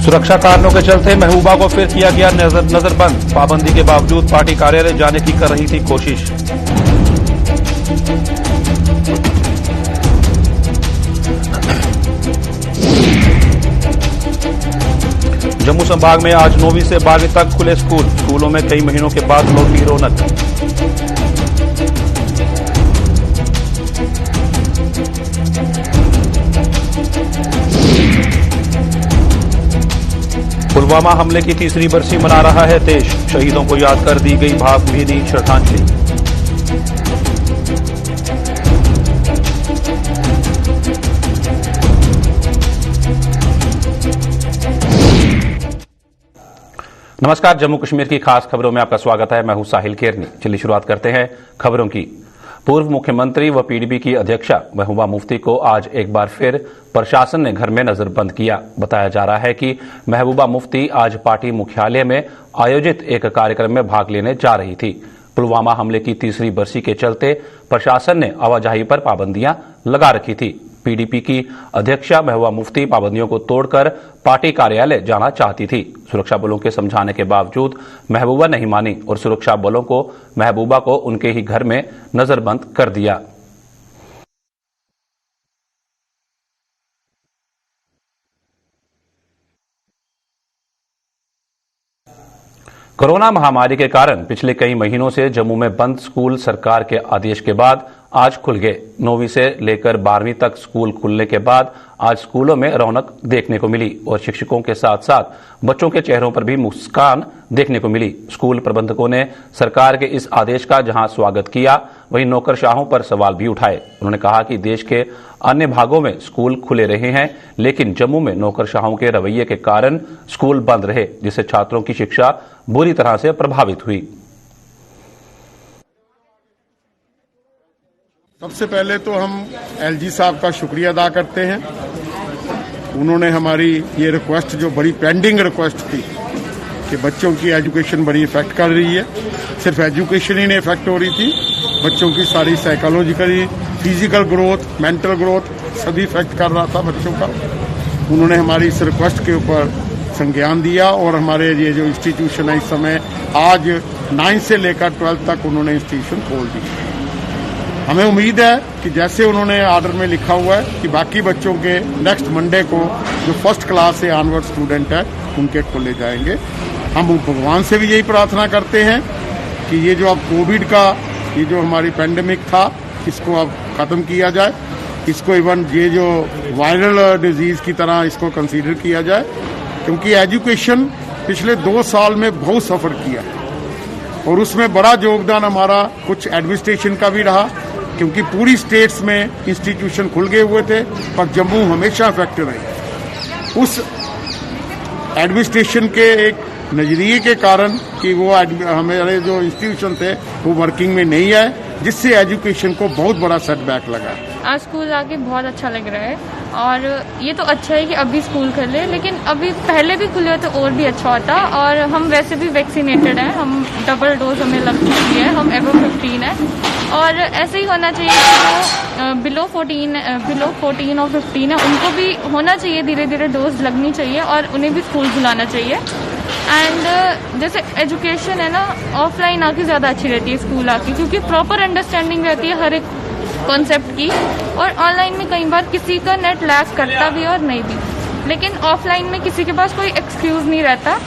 सुरक्षा कारणों के चलते महबूबा को फिर किया गया नजरबंद। पाबंदी के बावजूद पार्टी कार्यालय जाने की कर रही थी कोशिश। जम्मू संभाग में आज 9वीं से 12वीं तक खुले स्कूल। स्कूलों में कई महीनों के बाद लौटी रौनक। पुलवामा हमले की तीसरी बरसी मना रहा है देश। शहीदों को याद कर दी गई भावभीनी श्रद्धांजलि। नमस्कार, जम्मू कश्मीर की खास खबरों में आपका स्वागत है। मैं हूं साहिल केरनी। चलिए शुरुआत करते हैं खबरों की। पूर्व मुख्यमंत्री व पीडीपी की अध्यक्षा महबूबा मुफ्ती को आज एक बार फिर प्रशासन ने घर में नजरबंद किया। बताया जा रहा है कि महबूबा मुफ्ती आज पार्टी मुख्यालय में आयोजित एक कार्यक्रम में भाग लेने जा रही थी। पुलवामा हमले की तीसरी बरसी के चलते प्रशासन ने आवाजाही पर पाबंदियां लगा रखी थी। पीडीपी की अध्यक्षा महबूबा मुफ्ती पाबंदियों को तोड़कर पार्टी कार्यालय जाना चाहती थी। सुरक्षा बलों के समझाने के बावजूद महबूबा नहीं मानी और सुरक्षा बलों को महबूबा को उनके ही घर में नजरबंद कर दिया। कोरोना महामारी के कारण पिछले कई महीनों से जम्मू में बंद स्कूल सरकार के आदेश के बाद आज खुल गए। 9वीं से लेकर 12वीं तक स्कूल खुलने के बाद आज स्कूलों में रौनक देखने को मिली और शिक्षकों के साथ साथ बच्चों के चेहरों पर भी मुस्कान देखने को मिली। स्कूल प्रबंधकों ने सरकार के इस आदेश का जहां स्वागत किया, वहीं नौकरशाहों पर सवाल भी उठाए। उन्होंने कहा कि देश के अन्य भागों में स्कूल खुले रहे हैं, लेकिन जम्मू में नौकरशाहों के रवैये के कारण स्कूल बंद रहे, जिससे छात्रों की शिक्षा बुरी तरह से प्रभावित हुई। सबसे पहले तो हम एलजी साहब का शुक्रिया अदा करते हैं। उन्होंने हमारी ये रिक्वेस्ट, जो बड़ी पेंडिंग रिक्वेस्ट थी कि बच्चों की एजुकेशन बड़ी इफेक्ट कर रही है, सिर्फ एजुकेशन ही नहीं इफेक्ट हो रही थी, बच्चों की सारी psychologically, physical growth, mental growth सभी इफेक्ट कर रहा था बच्चों का। उन्होंने हमारी इस रिक्वेस्ट के ऊपर संज्ञान दिया और हमारे ये जो इंस्टीट्यूशन है इस समय आज 9 से लेकर 12 तक उन्होंने इंस्टीट्यूशन खोल दी। हमें उम्मीद है कि जैसे उन्होंने आर्डर में लिखा हुआ है कि बाकी बच्चों के नेक्स्ट मंडे को जो फर्स्ट क्लास से ऑनवर्ड स्टूडेंट है उनके खोले जाएंगे। हम भगवान से भी यही प्रार्थना करते हैं कि ये जो अब कोविड का ये जो हमारी पेंडेमिक था, इसको अब खत्म किया जाए। इसको इवन ये जो वायरल डिजीज की तरह इसको कंसीडर किया जाए, क्योंकि एजुकेशन पिछले 2 साल में बहुत सफर किया और उसमें बड़ा योगदान हमारा कुछ एडमिनिस्ट्रेशन का भी रहा, क्योंकि पूरी स्टेट्स में इंस्टीट्यूशन खुल गए हुए थे पर जम्मू हमेशा अफेक्टेड रही। उस एडमिनिस्ट्रेशन के एक नजरिए के कारण कि वो हमारे जो इंस्टीट्यूशन थे वो वर्किंग में नहीं आए, जिससे एजुकेशन को बहुत बड़ा सेटबैक लगा। आज स्कूल आके बहुत अच्छा लग रहा है और ये तो अच्छा है कि अभी स्कूल खुले, लेकिन अभी पहले भी खुले तो और भी अच्छा होता। और हम वैसे भी वैक्सीनेटेड हैं, हम डबल डोज हमें लग चुकी है, हम एबो 15 है और ऐसे ही होना चाहिए कि जो बिलो 14 और 15 है उनको भी होना चाहिए, धीरे धीरे डोज लगनी चाहिए और उन्हें भी स्कूल बुलाना चाहिए। एंड जैसे एजुकेशन है ना, ऑफलाइन आके ज़्यादा अच्छी रहती है स्कूल आके, क्योंकि प्रॉपर अंडरस्टैंडिंग रहती है हर एक कॉन्सेप्ट की। और ऑनलाइन में कई बार किसी का नेट लैग करता भी और नहीं भी, लेकिन ऑफलाइन में किसी के पास कोई एक्सक्यूज नहीं रहता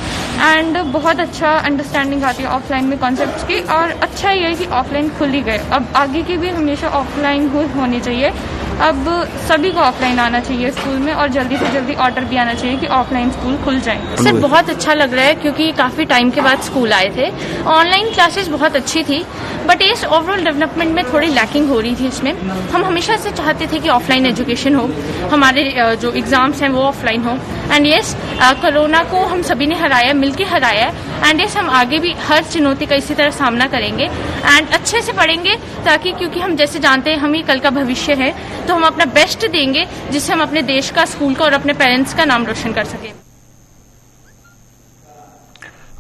एंड बहुत अच्छा अंडरस्टैंडिंग आती है ऑफलाइन में कॉन्सेप्ट्स की। और अच्छा ये है कि ऑफलाइन खुल ही गए, अब आगे की भी हमेशा ऑफलाइन होनी चाहिए। अब सभी को ऑफलाइन आना चाहिए स्कूल में और जल्दी से जल्दी ऑर्डर भी आना चाहिए कि ऑफलाइन स्कूल खुल जाए। सर बहुत अच्छा लग रहा है क्योंकि काफी टाइम के बाद स्कूल आए थे। ऑनलाइन क्लासेस बहुत अच्छी थी बट इस ओवरऑल डेवलपमेंट में थोड़ी लैकिंग हो रही थी इसमें। हम हमेशा से चाहते थे कि ऑफलाइन एजुकेशन हो, हमारे जो एग्जाम्स हैं वो ऑफलाइन हो। एंड यस, कोरोना को हम सभी ने हराया, मिलके हराया। एंड यस, हम आगे भी हर चुनौती का इसी तरह सामना करेंगे एंड अच्छे से पढ़ेंगे, ताकि क्योंकि हम जैसे जानते हैं हम ही कल का भविष्य है, तो हम अपना बेस्ट देंगे जिससे हम अपने देश का, स्कूल का और अपने पेरेंट्स का नाम रोशन कर सकें।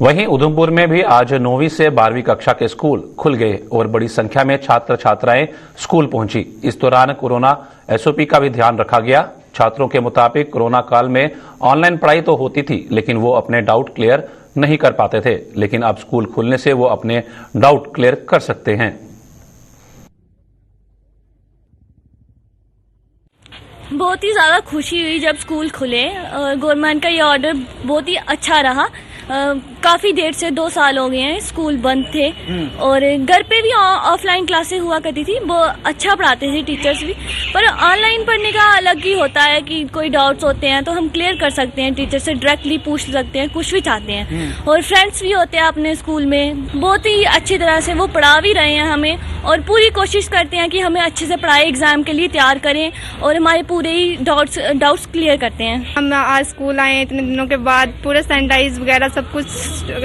वहीं उधमपुर में भी आज 9वीं से 12वीं कक्षा के स्कूल खुल गए और बड़ी संख्या में छात्र छात्राएं स्कूल पहुंची। इस दौरान कोरोना एसओपी का भी ध्यान रखा गया। छात्रों के मुताबिक कोरोना काल में ऑनलाइन पढ़ाई तो होती थी, लेकिन वो अपने डाउट क्लियर नहीं कर पाते थे। लेकिन अब स्कूल खुलने से वो अपने डाउट क्लियर कर सकते हैं। बहुत ही ज़्यादा खुशी हुई जब स्कूल खुले। गवर्नमेंट का ये ऑर्डर बहुत ही अच्छा रहा। काफ़ी देर से 2 साल हो गए हैं स्कूल बंद थे और घर पे भी ऑफलाइन क्लासेस हुआ करती थी। वो अच्छा पढ़ाते थे टीचर्स भी, पर ऑनलाइन पढ़ने का अलग ही होता है कि कोई डाउट्स होते हैं तो हम क्लियर कर सकते हैं, टीचर से डायरेक्टली पूछ सकते हैं कुछ भी चाहते हैं। और फ्रेंड्स भी होते हैं अपने स्कूल में, बहुत ही अच्छी तरह से वो पढ़ा भी रहे हैं हमें और पूरी कोशिश करते हैं कि हमें अच्छे से पढ़ाई एग्जाम के लिए तैयार करें और हमारे पूरे ही डाउट्स क्लियर करते हैं। हम आज स्कूल आए इतने दिनों के बाद, पूरे सैनिटाइज वगैरह सब कुछ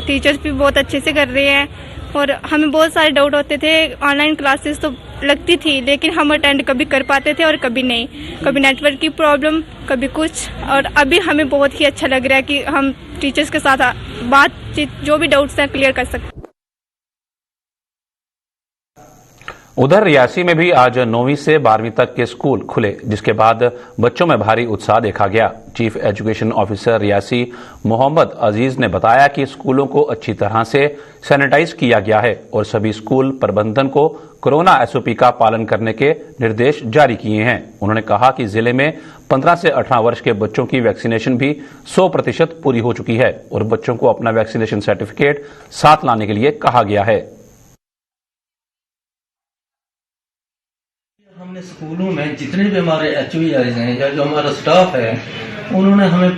टीचर्स भी बहुत अच्छे से कर रहे हैं और हमें बहुत सारे डाउट होते थे। ऑनलाइन क्लासेस तो लगती थी लेकिन हम अटेंड कभी कर पाते थे और कभी नहीं, कभी नेटवर्क की प्रॉब्लम, कभी कुछ। और अभी हमें बहुत ही अच्छा लग रहा है कि हम टीचर्स के साथ बातचीत जो भी डाउट्स हैं क्लियर कर सकते हैं। उधर रियासी में भी आज 9वीं से 12वीं तक के स्कूल खुले, जिसके बाद बच्चों में भारी उत्साह देखा गया। Chief education officer Reasi Mohammad Aziz ने बताया कि स्कूलों को अच्छी तरह से सैनिटाइज किया गया है और सभी स्कूल प्रबंधन को कोरोना एसओपी का पालन करने के निर्देश जारी किए हैं। उन्होंने कहा कि जिले में 15 से 18 वर्ष के बच्चों की वैक्सीनेशन भी 100% पूरी हो चुकी है और बच्चों को अपना वैक्सीनेशन सर्टिफिकेट साथ लाने के लिए कहा गया है। हमने स्कूलों में जितने भी हमारे HOEs हैं या जो हमारा स्टाफ है, उन्होंने हमें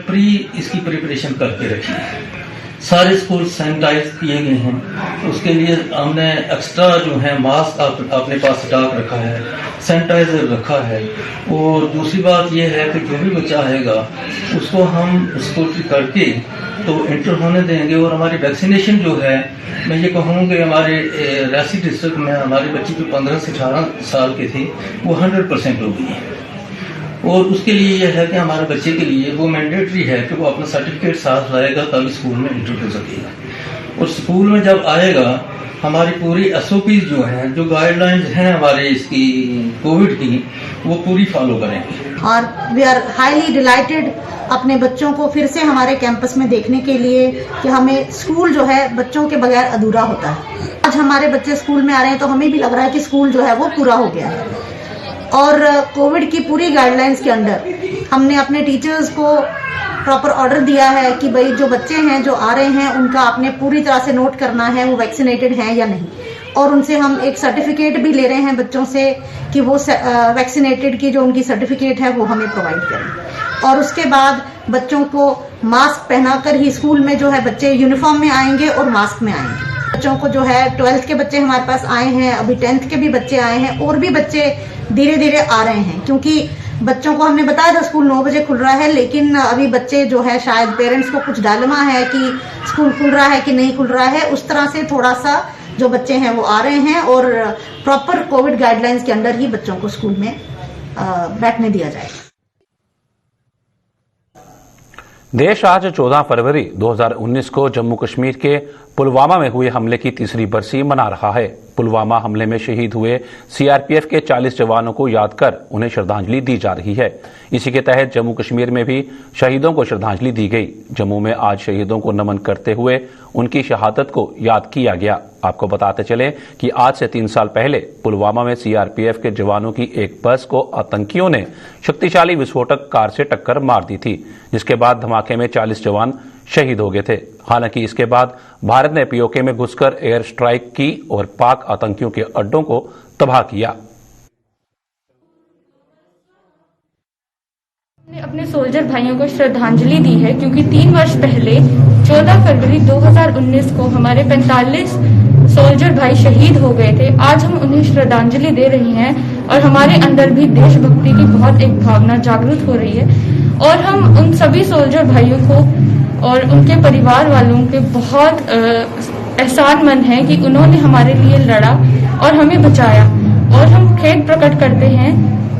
इसकी प्रिपरेशन करके रखी है। सारे स्कूल सैनिटाइज किए गए हैं। उसके लिए हमने एक्स्ट्रा जो है मास्क अपने पास स्टॉक रखा है, सैनिटाइजर रखा है। और दूसरी बात यह है कि जो भी बच्चा आएगा उसको हम स्कूल करके तो इंटर होने देंगे। और हमारी वैक्सीनेशन जो है, मैं ये कहूँ कि हमारे रियासी डिस्ट्रिक्ट में हमारे बच्चे जो 15 से 18 साल के थे वो 100% हो गई है। और उसके लिए यह है कि हमारे बच्चे के लिए वो मैंडेटरी है कि वो अपना सर्टिफिकेट साथ लाएगा तभी स्कूल में इंटर हो सकेगा। और स्कूल में जब आएगा हमारी पूरी SOP जो है, जो गाइडलाइंस हैं हमारे इसकी कोविड की, वो पूरी फॉलो करेंगे। और वी आर हाईली डिलाइटेड अपने बच्चों को फिर से हमारे कैंपस में देखने के लिए कि हमें स्कूल जो है बच्चों के बगैर अधूरा होता है। आज हमारे बच्चे स्कूल में आ रहे हैं तो हमें भी लग रहा है कि स्कूल जो है वो पूरा हो गया है। और कोविड की पूरी गाइडलाइंस के अंडर हमने अपने टीचर्स को प्रॉपर ऑर्डर दिया है कि भाई जो बच्चे हैं जो आ रहे हैं उनका आपने पूरी तरह से नोट करना है वो वैक्सीनेटेड हैं या नहीं। और उनसे हम एक सर्टिफिकेट भी ले रहे हैं बच्चों से कि वो वैक्सीनेटेड की जो उनकी सर्टिफिकेट है वो हमें प्रोवाइड करें। और उसके बाद बच्चों को मास्क पहनाकर ही स्कूल में जो है बच्चे यूनिफॉर्म में आएंगे और मास्क में आएंगे। बच्चों को जो है 12th के बच्चे हमारे पास आए हैं, अभी 10th के भी बच्चे आए हैं और भी बच्चे धीरे धीरे आ रहे हैं। क्योंकि बच्चों को हमने बताया था स्कूल 9 बजे खुल रहा है, लेकिन अभी बच्चे जो है शायद पेरेंट्स को कुछ डायलेमा है कि स्कूल खुल रहा है कि नहीं खुल रहा है। उस तरह से थोड़ा सा जो बच्चे हैं वो आ रहे हैं और प्रॉपर कोविड गाइडलाइंस के अंडर ही बच्चों को स्कूल में बैठने दिया जाएगा। देश आज 14 फरवरी 2019 को जम्मू कश्मीर के पुलवामा में हुए हमले की तीसरी बरसी मना रहा है। पुलवामा हमले में शहीद हुए CRPF के 40 जवानों को याद कर उन्हें श्रद्धांजलि दी जा रही है। इसी के तहत जम्मू कश्मीर में भी शहीदों को श्रद्धांजलि दी गई। जम्मू में आज शहीदों को नमन करते हुए उनकी शहादत को याद किया गया। आपको बताते चले कि आज से 3 साल पहले पुलवामा में CRPF के जवानों की एक बस को आतंकियों ने शक्तिशाली विस्फोटक कार से टक्कर मार दी थी, जिसके बाद धमाके में 40 जवान शहीद हो गए थे। हालांकि इसके बाद भारत ने POK में घुसकर एयर स्ट्राइक की और पाक आतंकियों के अड्डों को तबाह किया। हमने अपने सोल्जर भाइयों को श्रद्धांजलि दी है क्योंकि 3 वर्ष पहले 14 फरवरी 2019 को हमारे 45 सोल्जर भाई शहीद हो गए थे। आज हम उन्हें श्रद्धांजलि दे रहे हैं और हमारे अंदर भी देशभक्ति की बहुत एक भावना जागृत हो रही है। और हम उन सभी सोल्जर भाइयों को और उनके परिवार वालों के बहुत एहसानमंद हैं कि उन्होंने हमारे लिए लड़ा और हमें बचाया। और हम खेद प्रकट करते हैं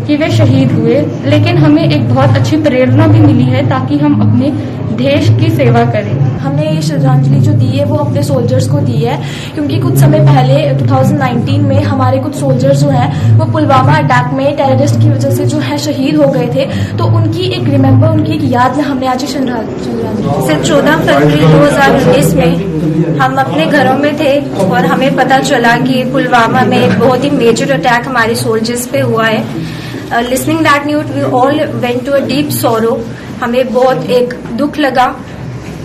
कि वे शहीद हुए, लेकिन हमें एक बहुत अच्छी प्रेरणा भी मिली है ताकि हम अपने देश की सेवा करें। हमने ये श्रद्धांजलि जो दी है वो अपने सोल्जर्स को दी है, क्योंकि कुछ समय पहले 2019 में हमारे कुछ सोल्जर्स जो हैं वो पुलवामा अटैक में टेररिस्ट की वजह से जो है शहीद हो गए थे। तो उनकी एक उनकी एक याद में हमने आज श्रद्धांजलि। सिर्फ 14 फरवरी 2019 में हम अपने घरों में थे और हमें पता चला कि पुलवामा में एक बहुत ही मेजर अटैक हमारे सोल्जर्स पे हुआ है। Listening that news we all went to a deep sorrow. हमें बहुत एक दुख लगा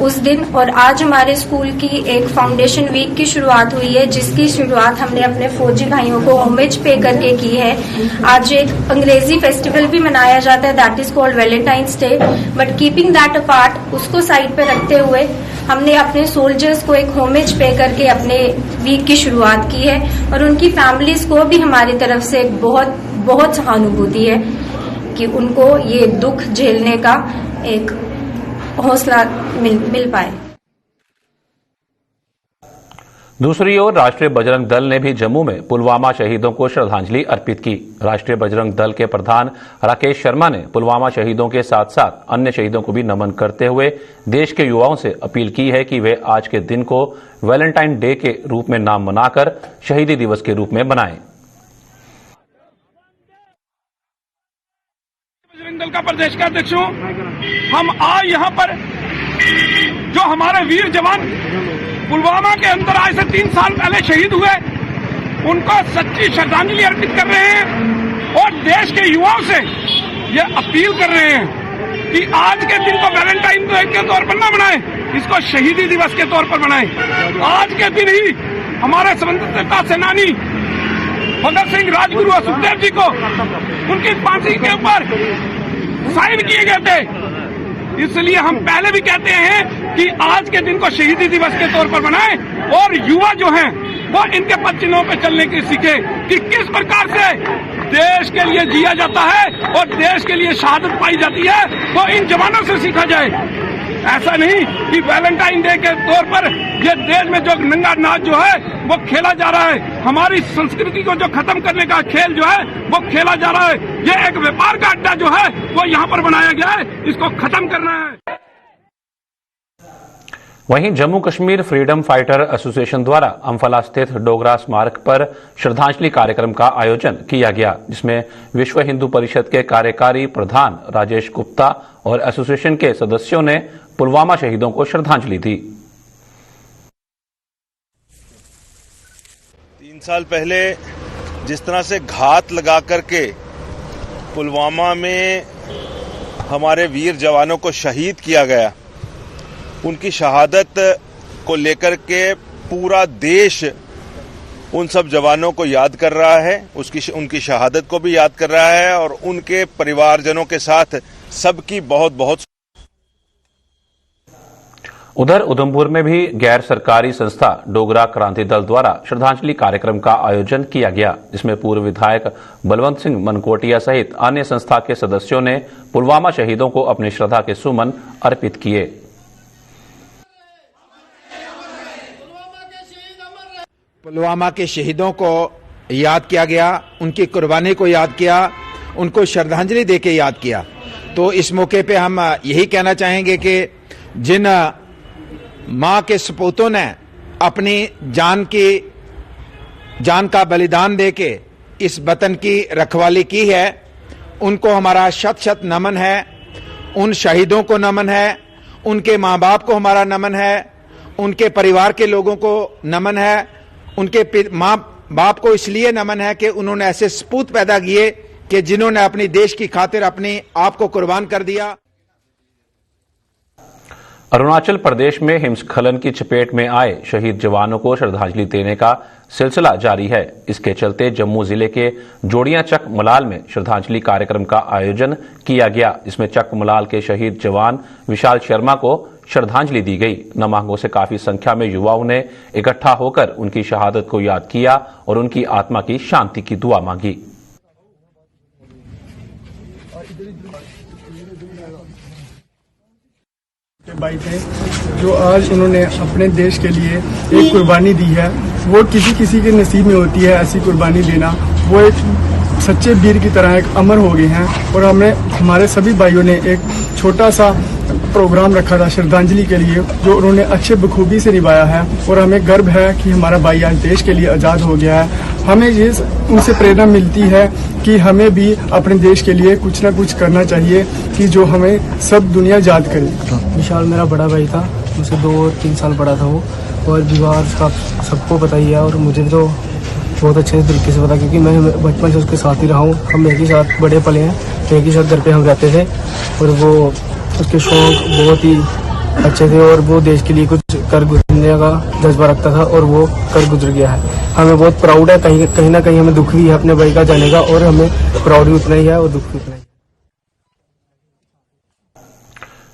उस दिन। और आज हमारे स्कूल की एक फाउंडेशन वीक की शुरुआत हुई है, जिसकी शुरुआत हमने अपने फौजी भाइयों को होमेज पे करके की है। आज एक अंग्रेजी फेस्टिवल भी मनाया जाता है, that is called Valentine's day, but keeping that apart, उसको साइड पे रखते हुए हमने अपने सोल्जर्स को एक होमेज पे करके अपने वीक की शुरुआत की है। और उनकी फैमिलीज को भी हमारी तरफ से बहुत बहुत सहानुभूति है कि उनको ये दुख झेलने का एक हौसला मिल पाए। दूसरी ओर राष्ट्रीय बजरंग दल ने भी जम्मू में पुलवामा शहीदों को श्रद्धांजलि अर्पित की। राष्ट्रीय बजरंग दल के प्रधान राकेश शर्मा ने पुलवामा शहीदों के साथ साथ अन्य शहीदों को भी नमन करते हुए देश के युवाओं से अपील की है कि वे आज के दिन को वैलेंटाइन डे के रूप में ना मनाकर शहीदी दिवस के रूप में मनाएं। बजरंग दल का प्रदेश का अध्यक्ष हूं। हम आज यहाँ पर जो हमारे वीर जवान पुलवामा के अंदर आज से 3 साल पहले शहीद हुए, उनको सच्ची श्रद्धांजलि अर्पित कर रहे हैं और देश के युवाओं से ये अपील कर रहे हैं कि आज के दिन को वैलेंटाइन डे के तौर पर न बनाएं, इसको शहीदी दिवस के तौर पर बनाएं। आज के दिन ही हमारे स्वतंत्रता सेनानी भगत सिंह, राजगुरु और सुखदेव जी को उनकी फांसी के ऊपर साइन किए गए थे। इसलिए हम पहले भी कहते हैं कि आज के दिन को शहीदी दिवस के तौर पर बनाएं और युवा जो हैं वो इनके पद चिन्हों पर चलने की सीखे कि किस प्रकार से देश के लिए जिया जाता है और देश के लिए शहादत पाई जाती है, तो इन जवानों से सीखा जाए। ऐसा नहीं कि वैलेंटाइन डे के तौर पर ये देश में जो नंगा नाच जो है वो खेला जा रहा है, हमारी संस्कृति को जो खत्म करने का खेल जो है वो खेला जा रहा है। ये एक व्यापार का अड्डा जो है वो यहाँ पर बनाया गया है, इसको खत्म करना है। वहीं Jammu Kashmir freedom fighter association द्वारा अम्फाला स्थित डोगरा स्मारक पर श्रद्धांजलि कार्यक्रम का आयोजन किया गया, जिसमें विश्व हिंदू परिषद के कार्यकारी प्रधान राजेश गुप्ता और एसोसिएशन के सदस्यों ने पुलवामा शहीदों को श्रद्धांजलि दी। 3 साल पहले जिस तरह से घात लगा करके पुलवामा में हमारे वीर जवानों को शहीद किया गया, उनकी शहादत को लेकर के पूरा देश उन सब जवानों को याद कर रहा है, उनकी शहादत को भी याद कर रहा है और उनके परिवारजनों के साथ सबकी बहुत बहुत। उधर उधमपुर में भी गैर सरकारी संस्था डोगरा क्रांति दल द्वारा श्रद्धांजलि कार्यक्रम का आयोजन किया गया, जिसमें पूर्व विधायक बलवंत सिंह मनकोटिया सहित अन्य संस्था के सदस्यों ने पुलवामा शहीदों को अपनी श्रद्धा के सुमन अर्पित किए। पुलवामा के शहीदों को याद किया गया, उनकी कुर्बानी को याद किया, उनको श्रद्धांजलि देके याद किया। तो इस मौके पे हम यही कहना चाहेंगे कि जिन मां के सपूतों ने अपनी जान का बलिदान देके इस वतन की रखवाली की है, उनको हमारा शत शत नमन है। उन शहीदों को नमन है, उनके माँ बाप को हमारा नमन है, उनके परिवार के लोगों को नमन है, उनके माँ बाप को इसलिए नमन है कि उन्होंने ऐसे सपूत पैदा किए कि जिन्होंने अपनी देश की खातिर अपने आप को कुर्बान कर दिया। अरुणाचल प्रदेश में हिमस्खलन की चपेट में आए शहीद जवानों को श्रद्धांजलि देने का सिलसिला जारी है। इसके चलते जम्मू जिले के जोड़ियां चक मलाल में श्रद्धांजलि कार्यक्रम का आयोजन किया गया, जिसमें चक मलाल के शहीद जवान विशाल शर्मा को श्रद्धांजलि दी गई। नमांगों से काफी संख्या में युवाओं ने इकट्ठा होकर उनकी शहादत को याद किया और उनकी आत्मा की शांति की दुआ मांगी। भाई थे जो आज इन्होंने अपने देश के लिए एक कुर्बानी दी है, वो किसी के नसीब में होती है ऐसी कुर्बानी देना। वो एक सच्चे वीर की तरह एक अमर हो गए हैं और हमारे सभी भाइयों ने एक छोटा सा प्रोग्राम रखा था श्रद्धांजलि के लिए, जो उन्होंने अच्छे बखूबी से निभाया है और हमें गर्व है कि हमारा भाई आज देश के लिए आज़ाद हो गया है। हमें ये उनसे प्रेरणा मिलती है कि हमें भी अपने देश के लिए कुछ न कुछ करना चाहिए कि जो हमें सब दुनिया याद करे। विशाल मेरा बड़ा भाई था, मुझसे 2-3 साल बड़ा था वो, और विवाह का सबको पता ही है और मुझे तो बहुत अच्छे तरीके से पता, क्योंकि मैं बचपन से उसके साथ ही रहा हूँ। हम एक ही साथ बड़े पले हैं, तो एक ही साथ घर पे हम रहते थे और वो उसके शौक बहुत ही अच्छे थे और वो देश के लिए कुछ कर गुजरने का जज्बा रखता था और वो कर गुजर गया है। हमें बहुत प्राउड है, कहीं ना कहीं हमें दुख भी है अपने भाई का जाने का, और हमें प्राउड भी उतना ही है और दुख भी उतना ही।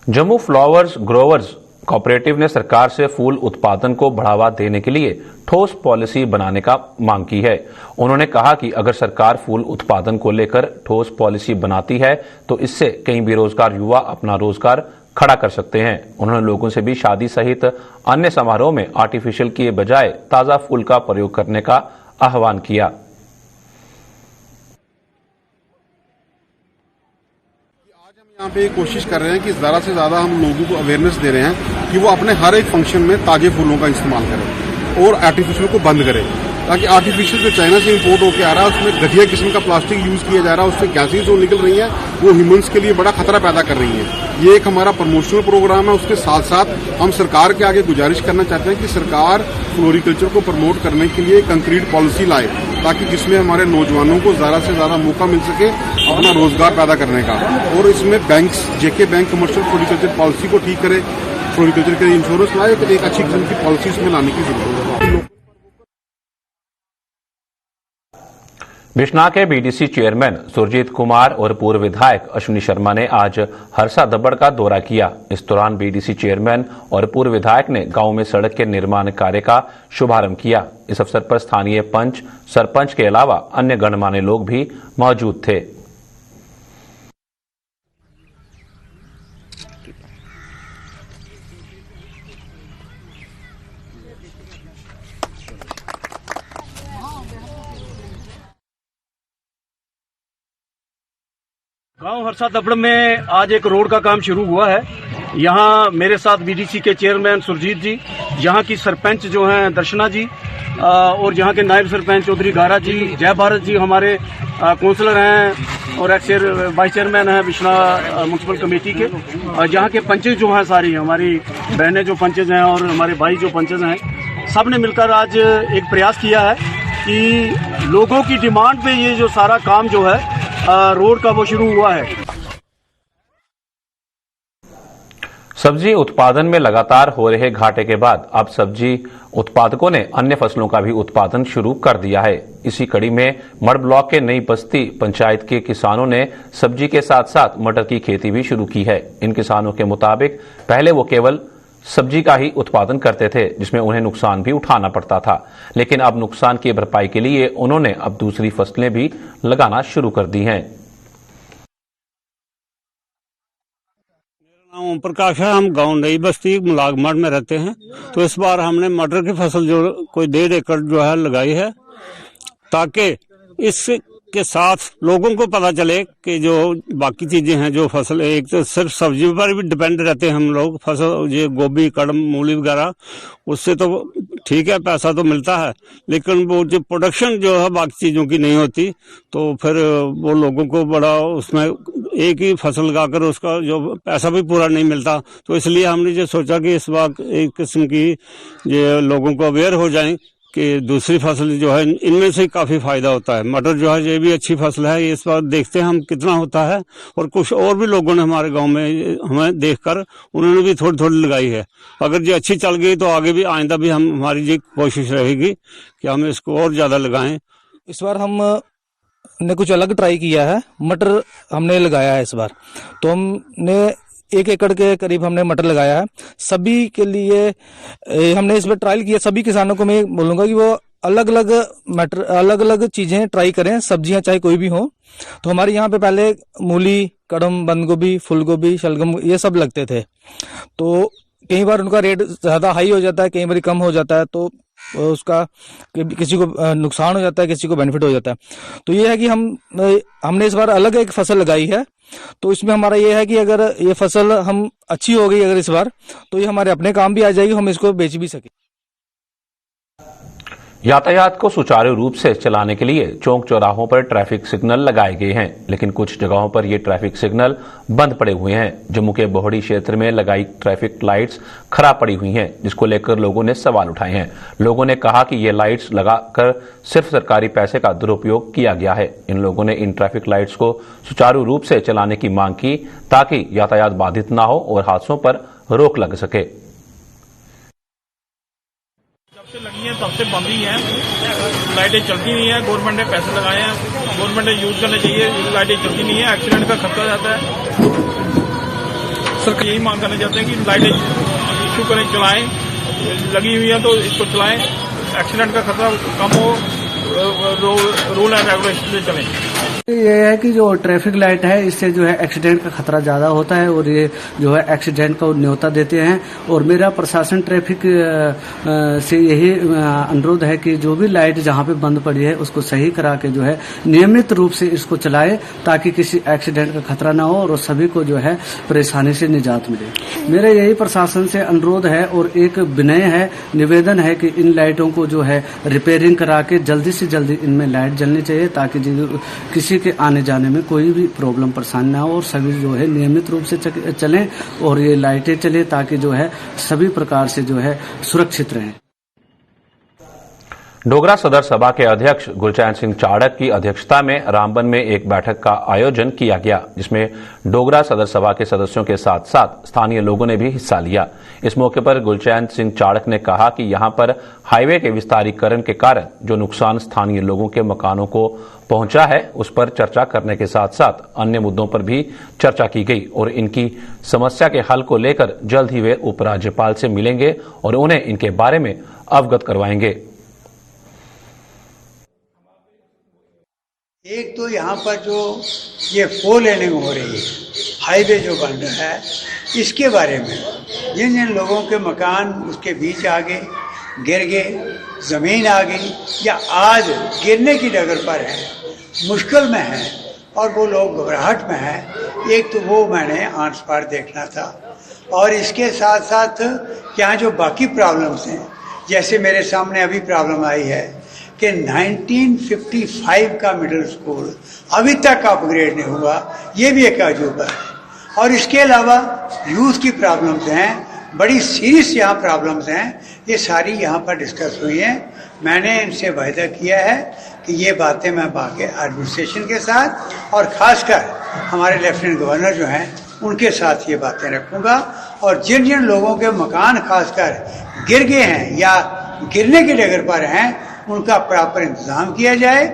जम्मू फ्लावर्स ग्रोवर्स कोऑपरेटिव ने सरकार से फूल उत्पादन को बढ़ावा देने के लिए ठोस पॉलिसी बनाने का मांग की है। उन्होंने कहा कि अगर सरकार फूल उत्पादन को लेकर ठोस पॉलिसी बनाती है तो इससे कई बेरोजगार युवा अपना रोजगार खड़ा कर सकते हैं। उन्होंने लोगों से भी शादी सहित अन्य समारोह में आर्टिफिशियल के बजाय ताजा फूल का प्रयोग करने का आह्वान किया। यहाँ पे कोशिश कर रहे हैं कि ज़्यादा से ज़्यादा हम लोगों को अवेयरनेस दे रहे हैं कि वो अपने हर एक फंक्शन में ताजे फूलों का इस्तेमाल करें और आर्टिफिशियल को बंद करें, ताकि आर्टिफिशियल जो चाइना से इंपोर्ट होकर आ रहा है उसमें घटिया किस्म का प्लास्टिक यूज किया जा रहा है, उससे गैसेज जो निकल रही हैं वो ह्यूमंस के लिए बड़ा खतरा पैदा कर रही हैं। ये एक हमारा प्रमोशनल प्रोग्राम है। उसके साथ साथ हम सरकार के आगे गुजारिश करना चाहते हैं कि सरकार फ्लोरिकल्चर को प्रमोट करने के लिए कंक्रीट पॉलिसी लाए, ताकि जिसमें हमारे नौजवानों को ज्यादा से ज्यादा मौका मिल सके अपना रोजगार पैदा करने का। और इसमें बैंक्स, जेके बैंक कमर्शियल फ्लोरिकल्चर पॉलिसी को ठीक करे, फ्लोरिकल्चर के लिए इंश्योरेंस लाए, एक अच्छी किस्म की पॉलिसी इसमें लाने की जरूरत है। बिश्नाह के बीडीसी चेयरमैन सुरजीत कुमार और पूर्व विधायक अश्विनी शर्मा ने आज हरसा दब्बड़ का दौरा किया। इस दौरान बीडीसी चेयरमैन और पूर्व विधायक ने गांव में सड़क के निर्माण कार्य का शुभारंभ किया। इस अवसर पर स्थानीय पंच, सरपंच के अलावा अन्य गणमान्य लोग भी मौजूद थे। गांव हरसा दब्बड़ में आज एक रोड का काम शुरू हुआ है। यहाँ मेरे साथ बीडीसी के चेयरमैन सुरजीत जी, यहाँ की सरपंच जो हैं दर्शना जी, और यहाँ के नायब सरपंच चौधरी गारा जी, जय भारत जी हमारे काउंसलर हैं और एक्स वाइस चेयरमैन हैं बिश्नाह म्युनिसिपल कमेटी के। यहाँ के पंचेज जो हैं, सारी हमारी बहनें जो पंचेज हैं और हमारे भाई जो पंचेज हैं, सब ने मिलकर आज एक प्रयास किया है कि लोगों की डिमांड पे ये जो सारा काम जो है रोड का वो शुरू हुआ है। सब्जी उत्पादन में लगातार हो रहे घाटे के बाद अब सब्जी उत्पादकों ने अन्य फसलों का भी उत्पादन शुरू कर दिया है। इसी कड़ी में मड ब्लॉक के नई बस्ती पंचायत के किसानों ने सब्जी के साथ साथ मटर की खेती भी शुरू की है। इन किसानों के मुताबिक पहले वो केवल सब्जी का ही उत्पादन करते थे, जिसमें उन्हें नुकसान भी उठाना पड़ता था, लेकिन अब नुकसान की भरपाई के लिए उन्होंने अब दूसरी फसलें भी लगाना शुरू कर दी हैं। मेरा नाम ओम प्रकाश है। हम गांव नई बस्ती मुलागमठ में रहते हैं। तो इस बार हमने मटर की फसल जो कोई 1.5 एकड़ जो है लगाई है, ताकि इसके साथ लोगों को पता चले कि जो बाकी चीजें हैं, जो फसल, एक तो सिर्फ सब्जी पर भी डिपेंड रहते हैं हम लोग, फसल ये गोभी, कड़म, मूली वगैरह, उससे तो ठीक है पैसा तो मिलता है, लेकिन वो जो प्रोडक्शन जो है बाकी चीजों की नहीं होती, तो फिर वो लोगों को बड़ा उसमें एक ही फसल लगाकर उसका जो पैसा भी पूरा नहीं मिलता। तो इसलिए हमने जो सोचा कि इस बार एक किस्म की ये लोगों को अवेयर हो जाए कि दूसरी फसल जो है इनमें से काफी फायदा होता है। मटर जो है ये भी अच्छी फसल है। इस बार देखते हैं हम कितना होता है, और कुछ और भी लोगों ने हमारे गांव में हमें देखकर उन्होंने भी थोड़ी थोड़ी लगाई है। अगर ये अच्छी चल गई तो आगे भी आइंदा भी हमारी ये कोशिश रहेगी कि हम इसको और ज्यादा लगाएं। इस बार हमने कुछ अलग ट्राई किया है। मटर हमने लगाया है इस बार, तो हमने 1 एकड़ के करीब हमने मटर लगाया है। सभी के लिए हमने इस बार ट्रायल किया। सभी किसानों को मैं बोलूंगा कि वो अलग अलग चीजें ट्राई करें, सब्जियां चाहे कोई भी हो। तो हमारे यहाँ पे पहले मूली, कड़म, बंद गोभी, फूल गोभी, शलगम ये सब लगते थे। तो कई बार उनका रेट ज्यादा हाई हो जाता है, कई बार कम हो जाता है, तो उसका किसी को नुकसान हो जाता है, किसी को बेनिफिट हो जाता है। तो ये है कि हमने इस बार अलग एक फसल लगाई है, तो इसमें हमारा ये है कि अगर ये फसल हम अच्छी हो गई अगर इस बार, तो ये हमारे अपने काम भी आ जाएगी, हम इसको बेच भी सके। यातायात को सुचारू रूप से चलाने के लिए चौक चौराहों पर ट्रैफिक सिग्नल लगाए गए हैं, लेकिन कुछ जगहों पर ये ट्रैफिक सिग्नल बंद पड़े हुए हैं। जम्मू के बोहड़ी क्षेत्र में लगाई ट्रैफिक लाइट्स खराब पड़ी हुई हैं, जिसको लेकर लोगों ने सवाल उठाए हैं। लोगों ने कहा कि ये लाइट्स लगाकर सिर्फ सरकारी पैसे का दुरुपयोग किया गया है। इन लोगों ने इन ट्रैफिक लाइट्स को सुचारू रूप से चलाने की मांग की, ताकि यातायात बाधित न हो और हादसों पर रोक लग सके। लगी हैं तब से बंद ही हैं, लाइटें चलती नहीं है। गवर्नमेंट ने पैसे लगाए हैं, गवर्नमेंट ने यूज करने चाहिए, लाइटें चलती नहीं है, एक्सीडेंट का खतरा रहता है। सरकार यही मांग करना चाहते हैं कि लाइटें इशू करें, चलाएं, लगी हुई है तो इसको चलाएं, एक्सीडेंट का खतरा कम हो, रूल एंड रेगुलेशन से चलें। ये है कि जो ट्रैफिक लाइट है इससे जो है एक्सीडेंट का खतरा ज्यादा होता है और ये जो है एक्सीडेंट को न्योता देते हैं। और मेरा प्रशासन ट्रैफिक से यही अनुरोध है कि जो भी लाइट जहाँ पे बंद पड़ी है उसको सही करा के जो है नियमित रूप से इसको चलाए, ताकि किसी एक्सीडेंट का खतरा ना हो और सभी को जो है परेशानी से निजात मिले। मेरा यही प्रशासन से अनुरोध है और एक विनय है, निवेदन है कि इन लाइटों को जो है रिपेयरिंग करा के जल्दी से जल्दी इनमें लाइट जलनी चाहिए, ताकि किसी के आने जाने में कोई भी प्रॉब्लम परेशानी ना हो और सभी जो है नियमित रूप से चलें और ये लाइटें चले, ताकि जो है सभी प्रकार से जो है सुरक्षित रहें। डोगरा सदर सभा के अध्यक्ष गुलचैन सिंह चाड़क की अध्यक्षता में रामबन में एक बैठक का आयोजन किया गया, जिसमें डोगरा सदर सभा के सदस्यों के साथ साथ स्थानीय लोगों ने भी हिस्सा लिया। इस मौके पर गुलचैन सिंह चाड़क ने कहा कि यहां पर हाईवे के विस्तारीकरण के कारण जो नुकसान स्थानीय लोगों के मकानों को पहुंचा है, उस पर चर्चा करने के साथ साथ अन्य मुद्दों पर भी चर्चा की गई और इनकी समस्या के हल को लेकर जल्द ही वे उपराज्यपाल से मिलेंगे और उन्हें इनके बारे में अवगत करवाएंगे। एक तो यहाँ पर जो ये 4 लेनिंग हो रही है, हाईवे जो बन रहा है, इसके बारे में जिन जिन लोगों के मकान उसके बीच आ गए, गिर गए, ज़मीन आ गई या आज गिरने की डगर पर है, मुश्किल में है और वो लोग घबराहट में है, एक तो वो मैंने आंट पार देखना था। और इसके साथ साथ यहाँ जो बाकी प्रॉब्लम्स हैं, जैसे मेरे सामने अभी प्रॉब्लम आई है कि 1955 का मिडिल स्कूल अभी तक अपग्रेड नहीं हुआ, ये भी एक अजूबा है। और इसके अलावा यूथ की प्रॉब्लम्स हैं, बड़ी सीरियस यहाँ प्रॉब्लम्स हैं, ये सारी यहाँ पर डिस्कस हुई हैं। मैंने इनसे वायदा किया है कि ये बातें मैं बाकी एडमिनिस्ट्रेशन के साथ और ख़ासकर हमारे लेफ्टिनेंट गवर्नर जो हैं उनके साथ ये बातें रखूँगा। और जिन जिन लोगों के मकान खासकर गिर गए हैं या गिरने की डगर पर हैं, उनका प्रॉपर इंतजाम किया जाए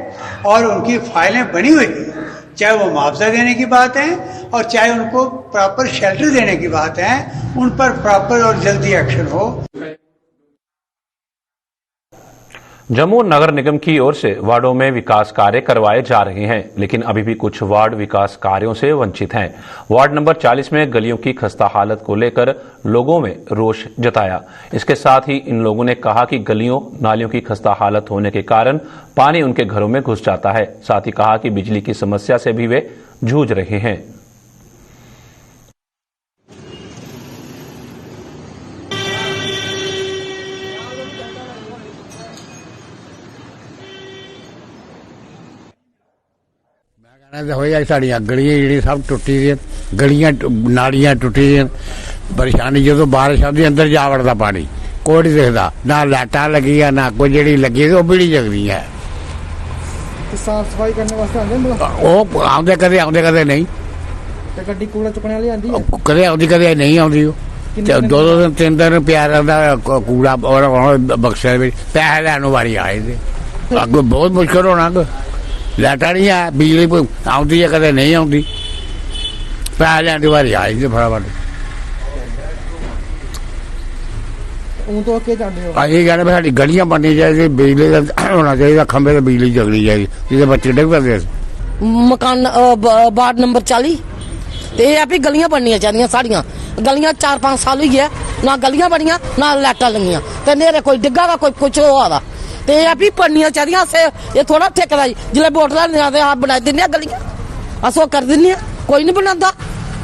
और उनकी फाइलें बनी हुई हैं, चाहे वो मुआवजा देने की बात है और चाहे उनको प्रॉपर शेल्टर देने की बात है, उन पर प्रॉपर और जल्दी एक्शन हो। जम्मू नगर निगम की ओर से वार्डों में विकास कार्य करवाए जा रहे हैं, लेकिन अभी भी कुछ वार्ड विकास कार्यों से वंचित हैं। वार्ड नंबर 40 में गलियों की खस्ता हालत को लेकर लोगों में रोष जताया। इसके साथ ही इन लोगों ने कहा कि गलियों नालियों की खस्ता हालत होने के कारण पानी उनके घरों में घुस जाता है। साथ ही कहा कि बिजली की समस्या से भी वे जूझ रहे हैं। साड़ियां गलियां जी सब टुटी दी, गलियां नालियां टुटी दी, परेशानी जो बारिश आती अंदर जा वड़ता पानी, कोई नहीं दिखता, ना लाइटां लगी है ना कोई जी लगी वो भी नहीं जगदी है। साफ सफाई करने वास्ते आते कदे नहीं, गड्डी कूड़ा चुकने वाली आंदी है, कदे आती कदे नहीं आती। 2 दिन 3 दिन पिया रहता कूड़ा और बक्से पैसे लैन वारी आए थे, अग बहुत मुश्किल होना। लाइटा नहीं है, बिजली आती है कदे नहीं आती, पैसे लैन वारी आई थे फटाफट। अभी कहने साड़ी गलियां बननी चाहिए, बिजली का होना चाहिए, खंबे से बिजली जगनी चाहिए जिससे बच्चे डिग पते। मकान वार्ड नंबर 40 ते ये भी गलियां बननियां चाहिए साड़ियां, गलियां 4-5 साल हुई है ना गलियां बनियां ना लाइटां लगियां ते नेरे कोई डिग्गा दा कोई कुछ होआ दा ते ये भी पढ़नियां चाहिए से ये थोड़ा ठेकेदा जिले वोट लैने आते आप बनाई दिन्ने गलियां अस वो कर दिन्ने कोई नहीं बनांदा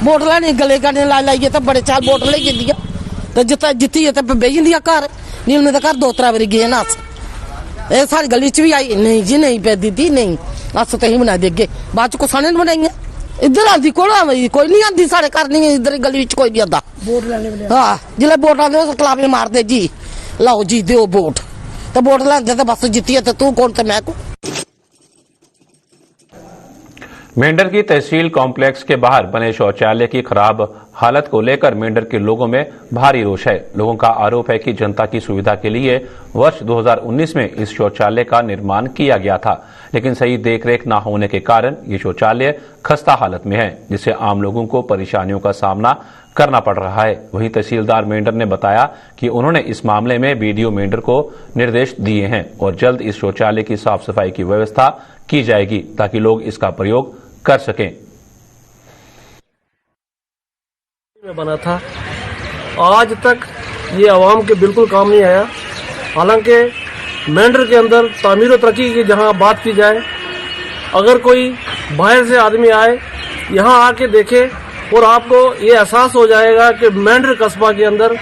वोट लैने गले गाने लाई लाइए तो बड़े चार वोट ले जंदियां ते जित्ता जित्ती ते बेही जंदियां घर नहीं उन्हें तो घर 2-3 बारी गए ना अस ये सारी गली च भी आई नहीं जी नहीं पे दीदी नहीं अस तो ही बना देगे बाद च कुसा ने बनाइया इधर आंदी कोई नहीं आंदी साढ़े घर नहीं इधर गली च कोई भी आंदा वोट लैने हाँ जिले वोट आते उस कलाबे मारते जी लाओ जी दो वोट तो वोट लेंदे तो बस जीती है तो तू कौन तो मैं कौन। मेंढर की तहसील कॉम्प्लेक्स के बाहर बने शौचालय की खराब हालत को लेकर मेंढर के लोगों में भारी रोष है। लोगों का आरोप है कि जनता की सुविधा के लिए वर्ष 2019 में इस शौचालय का निर्माण किया गया था, लेकिन सही देखरेख न होने के कारण ये शौचालय खस्ता हालत में है, जिससे आम लोगों को परेशानियों का सामना करना पड़ रहा है। वहीं तहसीलदार मेंढर ने बताया कि उन्होंने इस मामले में बीडीओ मेंढर को निर्देश दिए हैं और जल्द इस शौचालय की साफ सफाई की व्यवस्था की जाएगी ताकि लोग इसका प्रयोग कर सकें। बना था आज तक ये आवाम के बिल्कुल काम नहीं आया। हालांकि मेंढर के अंदर तामीर और तरक्की की जहां बात की जाए, अगर कोई बाहर से आदमी आए यहां आके देखे और आपको ये एहसास हो जाएगा कि मेंढर कस्बा के अंदर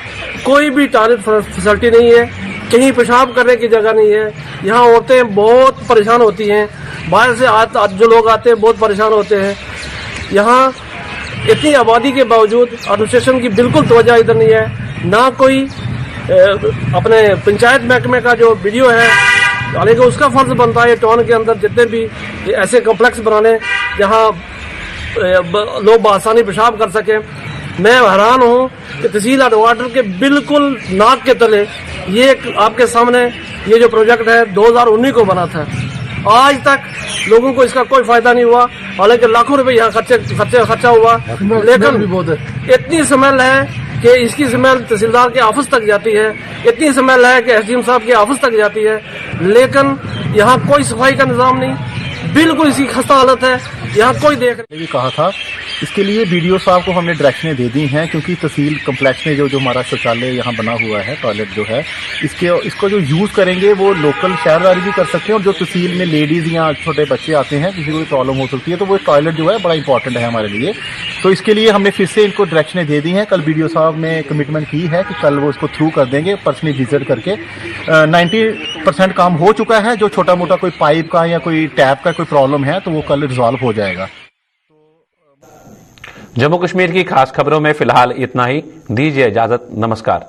कोई भी टॉयलेट फैसिलिटी नहीं है, कहीं पेशाब करने की जगह नहीं है। यहाँ औरतें बहुत परेशान होती हैं, बाहर से जो लोग आते हैं बहुत परेशान होते हैं। यहाँ इतनी आबादी के बावजूद एडमिनिस्ट्रेशन की बिल्कुल तवज्जो इधर नहीं है, ना कोई अपने पंचायत महकमे का जो वीडियो है, हालांकि उसका फर्ज बनता है टाउन के अंदर जितने भी ऐसे कॉम्प्लेक्स बनाने जहाँ लोग बआसानी पेशाब कर सकें। मैं हैरान हूँ कि तहसील हेडक्वार्टर के बिल्कुल नाक के तले ये आपके सामने ये जो प्रोजेक्ट है 2019 को बना था, आज तक लोगों को इसका कोई फायदा नहीं हुआ। हालांकि लाखों रुपए यहाँ खर्चा हुआ, लेकिन इतनी स्मेल है कि इसकी स्मेल तहसीलदार के ऑफिस तक जाती है, इतनी स्मेल है कि एसडीएम साहब के ऑफिस तक जाती है, लेकिन यहाँ कोई सफाई का निजाम नहीं, बिल्कुल इसकी खस्ता हालत है। यहाँ कोई देख भी कहा था, इसके लिए बीडीओ साहब को हमने डायरेक्शनें दे दी हैं, क्योंकि तहसील कम्प्लेक्स में जो हमारा शौचालय यहाँ बना हुआ है, टॉयलेट जो है, इसको जो यूज़ करेंगे वो लोकल शहरदारी भी कर सकते हैं, और जो तहसील में लेडीज़ या छोटे बच्चे आते हैं, किसी को भी प्रॉब्लम हो सकती है, तो वो टॉयलेट जो है बड़ा इंपॉर्टेंट है हमारे लिए। तो इसके लिए हमने फिर से इनको डायरेक्शनें दे दी हैं। कल बीडीओ साहब ने कमिटमेंट की है कि कल वो इसको थ्रू कर देंगे, पर्सनली विजिट करके। 90% काम हो चुका है। जो छोटा मोटा कोई पाइप का या कोई टैप का कोई प्रॉब्लम है तो वो कल रिजॉल्व हो जाएगा। जम्मू कश्मीर की खास खबरों में फिलहाल इतना ही। दीजिए इजाजत, नमस्कार।